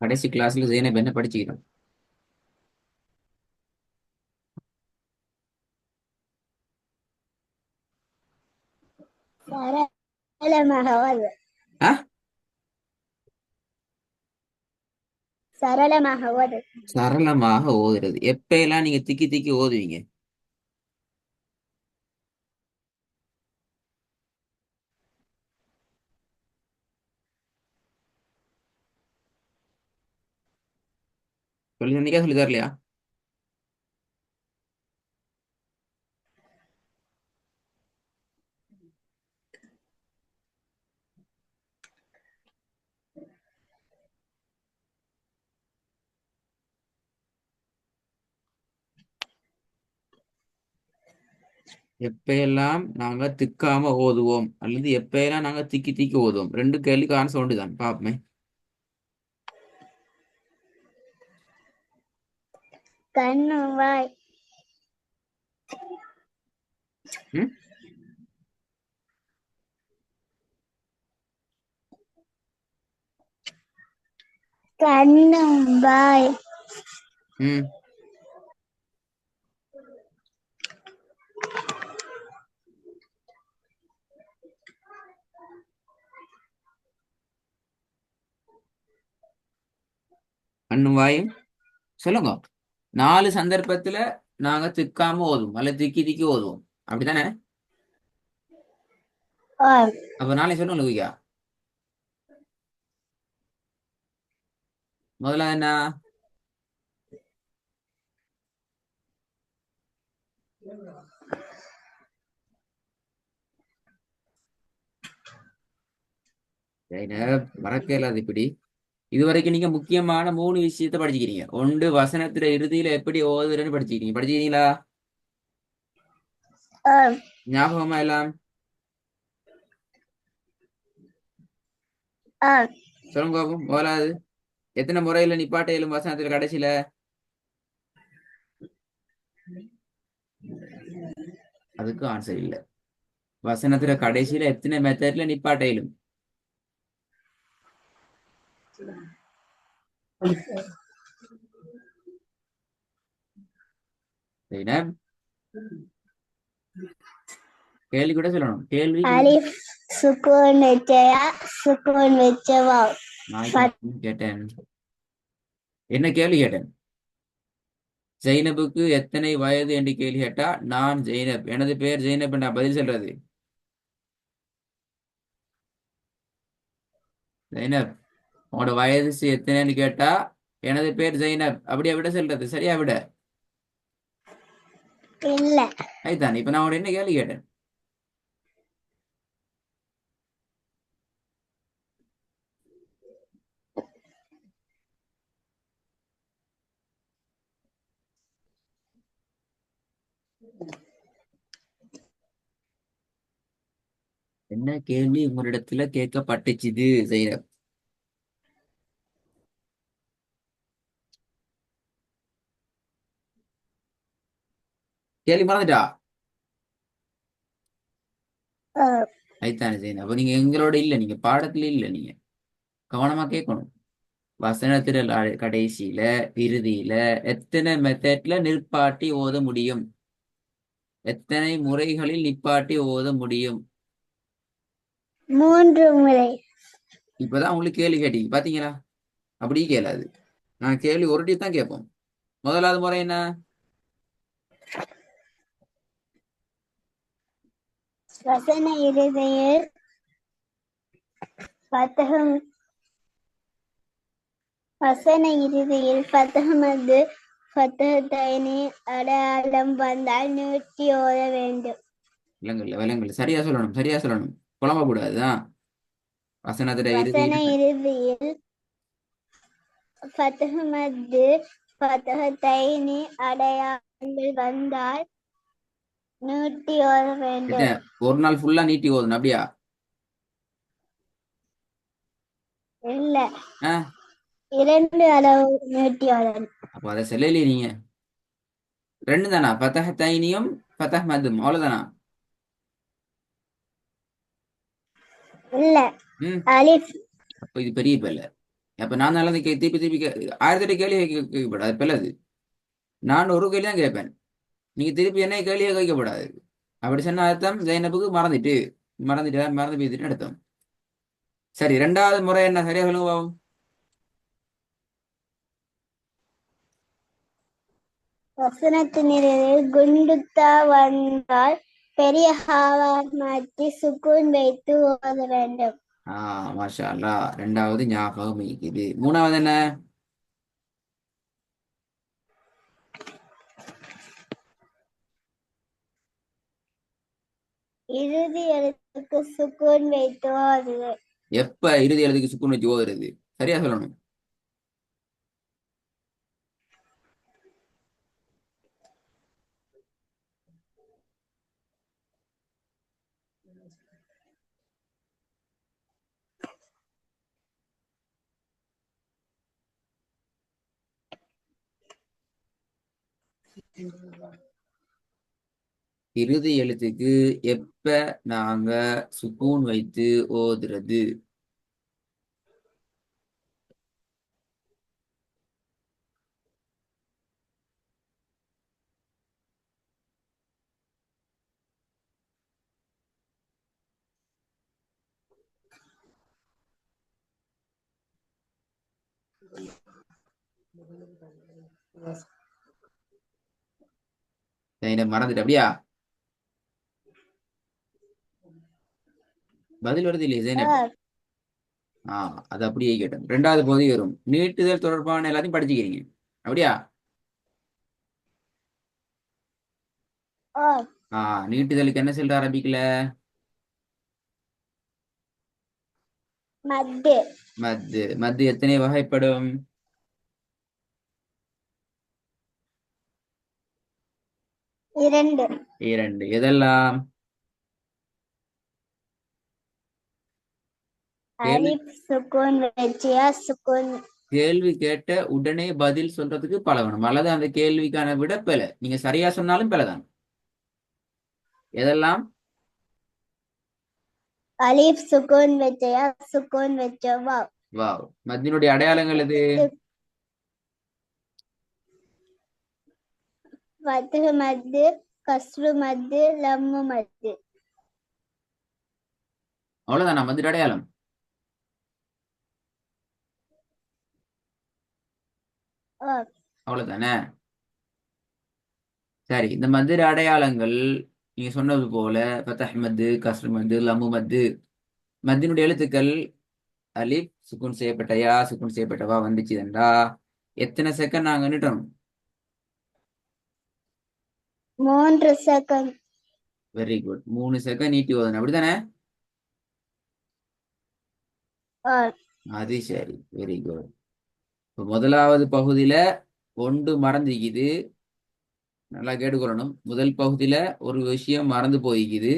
கடைசி கிளாஸ்ல ஜெயினப் என்ன படிச்சுக்கிறோம்? சரளமாக ஓது. ஆ, சரளமாக ஓது. சரளமாக ஓதுறது. எப்ப எல்லாம் நீங்க திக்கி திக்கி ஓதுவீங்க? சொல்லி தந்தீங்க, சொல்லி தரலையா? எப்ப எல்லாம் நாங்க திக்காம ஓதுவோம் அல்லது எப்ப எல்லாம் நாங்க திக்கி திக்கி ஓதுவோம்? ரெண்டு கேள்விக்கு ஆன்சர் ஒன்று தான், பாப்போமே. கண்ணு வாய். ம். கண்ணு வாய். ம். கண்ணும் வாயும். சொல்லுங்க. நாலு சந்தர்ப்பத்துல நாங்க திக்காம ஓதுவோம் அல்லது திக்கி திக்கி ஓதுவோம், அப்படித்தானே? ஆம். அப்ப நாளை சொல்லுங்க லூயா. முதல்ல என்ன? மறக்க இல்லாத இப்படி இதுவரைக்கும் நீங்க முக்கியமான மூணு விஷயத்த படிச்சுக்கிறீங்க. ஒன்று, வசனத்துல இறுதியில எப்படி ஓதுறன்னு படிச்சுக்கிறீங்க. படிச்சுக்கிறீங்களா? ஆம். ஞாபகமா எல்லாம்? ஆம். சொல்லுங்க பாப்போம். முதலாவது, எத்தனை முறையில நிப்பாட்ட இயலும் வசனத்துல கடைசியில? அதுக்கு ஆன்சர் இல்ல. வசனத்துல கடைசியில எத்தனை மெத்தட்ல நிப்பாட்ட இயலும்? சரிண்ணா? கேள்வி கூட சொல்லணும். கேள்வி அலிஃப் சுக்கூன் வச்சயா சுக்கூன் வச்சவா. நான் இப்ப கேட்டேன். என்ன கேள்வி கேட்டேன்? ஜெய்னபுக்கு எத்தனை வயது என்று கேள்வி கேட்டா, நான் ஜெய்னப், எனது பெயர் ஜெய்னப், நான் பதில் சொல்றது. ஜெய்னப், உங்களோட வயசு எத்தனைன்னு கேட்டா, எனது பேர் ஜெய்னப், அப்படியே விட சொல்றது. சரியா விட? இல்ல. அதுதான். இப்ப நான் உங்களோட என்ன கேள்வி கேட்டேன்? என்ன கேள்வி உங்களிடத்துல கேட்கப்பட்டுச்சுது ஜெய்னப்? கேள்வி மறந்துட்டா? ஆம். அதுதானே ஜெய்னப். அப்ப நீங்க எங்களோட இல்ல, நீங்க பாடத்துல இல்ல. நீங்க கவனமா கேட்கணும். வசனத்துல கடைசியில இறுதியில எத்தனை மெத்தட்ல நிற்பாட்டி ஓத முடியும்? எத்தனை முறைகளில் நிப்பாட்டி ஓத முடியும்? மூன்று முறை. இப்பதான் உங்களுக்கு கேள்வி கேட்டீங்க பாத்தீங்களா? அப்படி கேளாது. நான் கேள்வி ஒருட்டி தான் கேட்போம். முதலாவது முறை என்ன? வசன இறுதியில் பத்தகம். வசன இறுதியில் பத்தகமது பத்தகத்தைனி அடையாளம் வந்தால் நிறுத்தி ஓத வேண்டும். விலங்குல விலங்குல சரியா சொல்லணும், சரியா சொல்லணும். குழம்ப கூடாதுதான். வசனத்துல வசன இறுதியில இறுதியில் பத்தகமது பத்தகத்தைனி அடையாளங்கள் வந்தால் நிறுத்தி ஓத எத்தனை? வேண்டும். ஒரு நாள் ஃபுல்லா நீட்டி ஓதணும், அப்படியா? இல்ல. ஆஹ். இரண்டு அளவு நிறுத்தி ஓதணும். அப்ப அதை சொல்லலையே நீங்க. ரெண்டு தானா? பத்தக தைனியம், பத்தக மதும், அவ்வளவுதானா? இல்ல. ம். அலிஃப். அப்ப இது பெரிய பிள்ளை. அப்ப நான் நல்லா திருப்பி திருப்பி 1008 கேள்வி கேட்கப்படாது பிள்ளது. நான் ஒரு கேள்வி தான் கேட்பேன். நீங்க திருப்பி என்ன கேள்வியை கேட்கப்படாது. அப்படி சொன்ன அர்த்தம் ஜெயனபுக்கு மறந்து போயிட்டு அர்த்தம். சரி, ரெண்டாவது முறை என்ன சரியா சொல்லுங்க பாவம். வசனத்தினிடையே குண்டுத்தா வந்தால் பெரிய ஹாவா மாற்றி சுக்கூன் வைத்து ஓத வேண்டும். மாஷா அல்லா. ரெண்டாவது ஞாபகம் இருக்குது. மூணாவது என்ன? இறுதி எழுத்துக்கு சுக்கூன் வைத்து ஓதுக. எப்ப இறுதி எழுத்துக்கு சுக்குன் வச்சு ஓதுறது? சரியா சொல்லணும். இறுதி எழுத்துக்கு எப்ப நாங்க சுக்கூன் வைத்து ஓதுறது? மறந்துட்டு அப்படியா? பதில் வருது இல்லையா ஜெயனப்? அது அப்படியே கேட்டேன். ரெண்டாவது பகுதி வரும். நீட்டுதல் தொடர்பான எல்லாத்தையும் படிச்சுக்கிறீங்க அப்படியா? நீட்டுதலுக்கு என்ன சொல்ற அரபிக்கல? மத்து. மத்து. மத்து எத்தனை வகைப்படும்? 2. 2. எதெல்லாம்? கேள்வி அலிப் சுக்கூன் வச்சியா சுக்கூன். கேள்வி கேட்ட உடனே பதில் சொல்றதுக்கு பழகணும். அல்லது அந்த கேள்விக்கான விட பிழை. நீங்க சரியா சொன்னாலும் பிழைதான். எதெல்லாம்? அலிப் சுக்கூன் வச்சியா சுக்கூன் வச்சோ வா. வாவ். மத்தினுடைய அடையாளங்கள் எது? வத்துகு மத்து, கஸ்ரு மத்து, லம்மு மத்து. அவ்வளவுதானா மத்திய அடையாளம்? அவ்வளவுதானே? சரி, இந்த மத்திய அடையாளங்கள் நீங்க சொன்னது போல ஃபதஹ் மத்து, கஸ்ர் மத்து, லம்மு மத்து, மத்தினுடைய எழுத்துக்கள் அலிப் சுக்குன் செய்யப்பட்ட யா, சுக்குன் செய்யப்பட்டவா வந்துச்சுதா எத்தனை செகண்ட் நாங்க நிட்டணும்? 3 செகண்ட். Very good. 3 செகண்ட் நீட்டி ஓதணும் அப்படித்தானே? அது சரி, வெரி குட். முதலாவது பகுதியில ஒன்று மறந்துக்குது. நல்லா கேட்டுக்கொள்ளணும். முதல் பகுதியில ஒரு விஷயம் மறந்து போய்க்குது.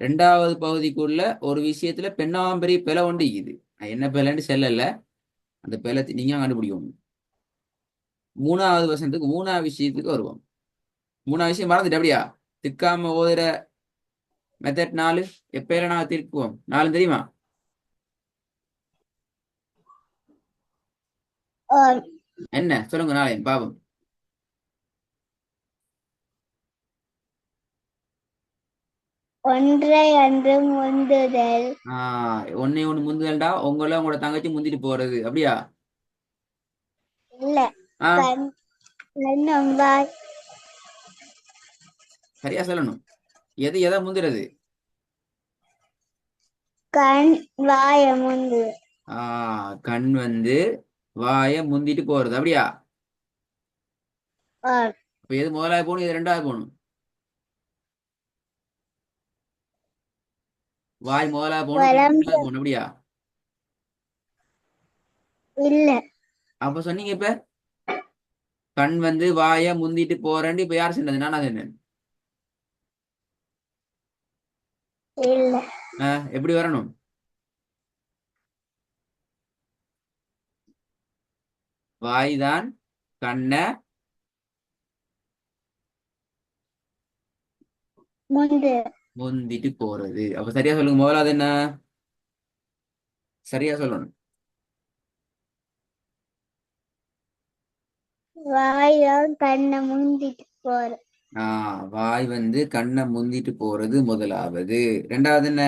ரெண்டாவது பகுதிக்குள்ள ஒரு விஷயத்துல பெண்ணாம்பரி பிழை ஒண்டிக்குது. என்ன பிழைன்னு செல்லல, அந்த பிழை நீங்க கண்டுபிடிக்கணும். மூணாவது வசனத்துக்கு மூணாவது விஷயத்துக்கு வருவோம். மூணாவது விஷயம் மறந்துட்டு அப்படியா? திக்காம ஓதுற மெத்தட் 4 எப்ப நாங்க திருப்புவோம்? 4 தெரியுமா? என்ன சொல்லுங்க, நாளையும் பாவம். ஒன்றை அன்று முந்துதல். ஒன்னே ஒண்ணு முந்துதல்டா உங்கள உங்களோட தங்கச்சி முந்திட்டு போறது அப்படியா? இல்ல. ஆஹ் கண் என்னும் வாய். சரியா சொல்லணும். எது எதை முந்துறது? கண் வாய முந்து. கண் வந்து வாய முந்திட்டு போறது அப்படியா? இப்ப எது முதலாவது போகணும், எது ரெண்டாவது போகணும்? வாய் முதலாவது போகணும், கண் வலம்பு. ரெண்டாவது போகணும் அப்படியா? இல்ல. அப்ப சொன்னீங்க இப்ப கண் வந்து வாய முந்திட்டு போறேன்னு இப்ப யார் சொன்னது? நானா சொன்னேன். இல்ல. எப்படி வரணும்? வாய் தான் கண்ணை முந்து. முந்திட்டு போறது. அப்ப சரியா சொல்லுங்க, முதலாவது என்ன? சரியா சொல்லணும். வாய்தான் கண்ணை முந்திட்டு போற. வாய் வந்து கண்ணை முந்திட்டு போறது முதலாவது. ரெண்டாவது என்ன?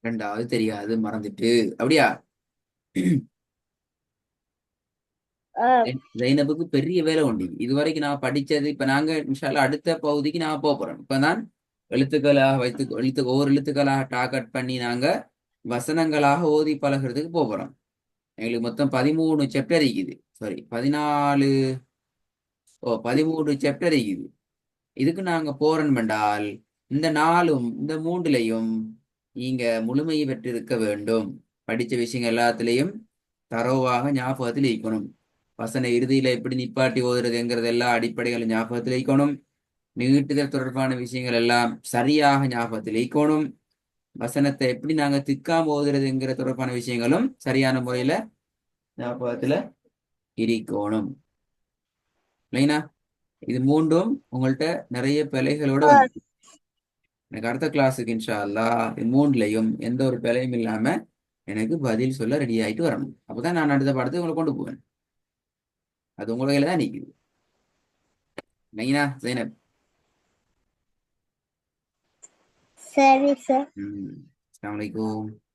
ரெண்டாவது தெரியாது, மறந்துட்டு. அப்படியா? ஆம். ஜைனபுக்கு பெரிய வேலை உண்டு. இதுவரைக்கும் நான் படிச்சது, இப்ப நாங்க இன்ஷால்லா அடுத்த பகுதிக்கு நான் போக போறோம். இப்பதான் எழுத்துக்களாக ஒவ்வொரு எழுத்துக்களாக டார்கெட் பண்ணி நாங்க வசனங்களாக ஓதி பழகுறதுக்கு போக போறோம். எங்களுக்கு மொத்தம் 13 சாப்டர் இருக்குது. சாரி, 14. 13 சாப்டர் இருக்குது. இதுக்கு நாங்க போறோம் என்றால் இந்த மூன்றுலையும் நீங்க முழுமையை பெற்றிருக்க வேண்டும். படிச்ச விஷயங்கள் எல்லாத்துலேயும் தரோவாக ஞாபகத்தில் வைக்கணும். வசன இறுதியில எப்படி நிப்பாட்டி ஓதுறதுங்கிறது எல்லா அடிப்படைகளும் ஞாபகத்தில் வைக்கணும். நீட்டுதல் தொடர்பான விஷயங்கள் எல்லாம் சரியாக ஞாபகத்தில் வைக்கணும். வசனத்தை எப்படி நாங்க திக்காம ஓதுறதுங்கிற தொடர்பான விஷயங்களும் சரியான முறையில ஞாபகத்துல இருக்கணும். இல்லைனா இது மூன்றும் உங்கள்ட்ட நிறைய பிழைகளோட வந்து ஆம். எனக்கு அடுத்த கிளாஸுக்கு இன்ஷா அல்லாஹ் இது மூன்றுலையும் எந்த ஒரு பிழையும் இல்லாம எனக்கு பதில் சொல்ல ரெடி ஆயிட்டு வரணும். அப்பதான் நான் அடுத்த பாடத்தை உங்களை கொண்டு போவேன். அது உங்க கையில தான் நிக்குது. நைனா ஜைனப். சரி சார். அஸ்ஸலாமு அலைக்கும்.